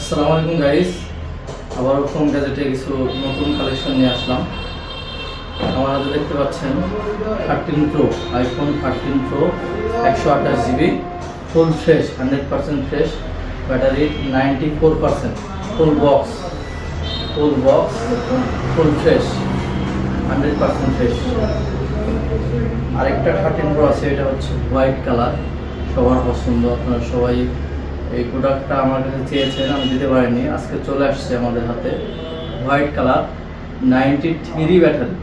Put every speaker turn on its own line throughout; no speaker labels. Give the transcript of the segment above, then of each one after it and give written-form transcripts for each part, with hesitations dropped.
আসসালামু আলাইকুম গাইস, আবারও ফোন গ্যাজেটে কিছু নতুন কালেকশন নিয়ে আসলাম। আমার হাতে দেখতে পাচ্ছেন 13 pro, iPhone 13 pro 128 GB, full fresh, 100% fresh, battery 94%, full box, full fresh, 100% fresh. আরেকটা 13 প্রো আছে, এটা হচ্ছে হোয়াইট কালার, সবার পছন্দ। আপনারা সবাই এই প্রোডাক্টটা আমার কাছে চেয়েছেন, আমি দিতে পারিনি, আজকে চলে আসছে আমাদের হাতে। White colour, 93 battery,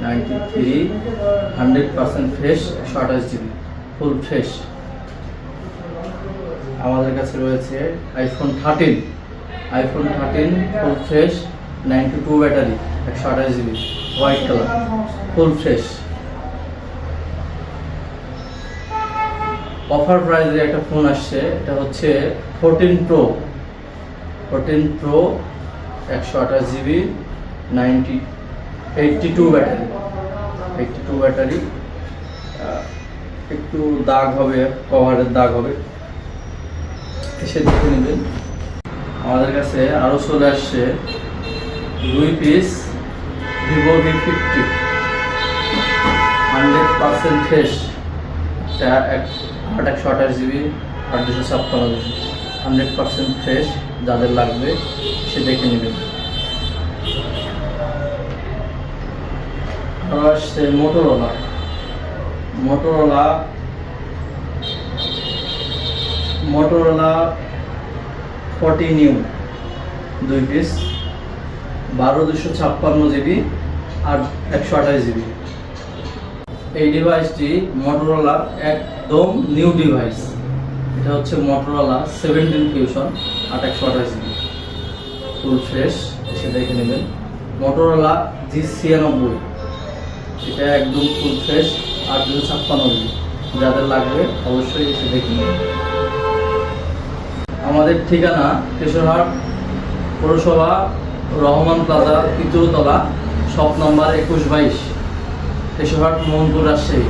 93, 100% fresh, 128 GB, full fresh. আমাদের কাছে রয়েছে iPhone 13, full fresh, 92 battery, 128 GB, white colour, full fresh. Offer প্রাইসে একটা ফোন আসছে, এটা হচ্ছে 14 প্রো, 128 জিবি, 82 ব্যাটারি। একটু দাগ হবে, কভারের দাগ হবে, এসে দেখে নেবেন। আমাদের কাছে আরও চলে আসছে 2 piece Vivo V50, 100% fresh, 128 GB, 256 GB, 100% fresh. যাদের লাগবে সে দেখে নেবেন। আরও আসছে মোটোরোলা 40 নিউ, 2 পিস, 256 জিবি আর 128 জিবি। এই ডিভাইসটি মোটোরোলার একদম নিউ ডিভাইস। এটা হচ্ছে Motorola 17 fusion 128 GB, full fresh, এসে দেখে নেবেন। মোটোরোলা G96, এটা একদম ফুল ফ্রেশ, 256 জিবি। যাদের লাগবে অবশ্যই এসে দেখে নেবেন। আমাদের ঠিকানা কেশরহাট পৌরসভা, রহমান প্লাজা, 3য় তলা, শপ নম্বর 2122, কেশরহাট, মোহনপুর, রাজশাহী।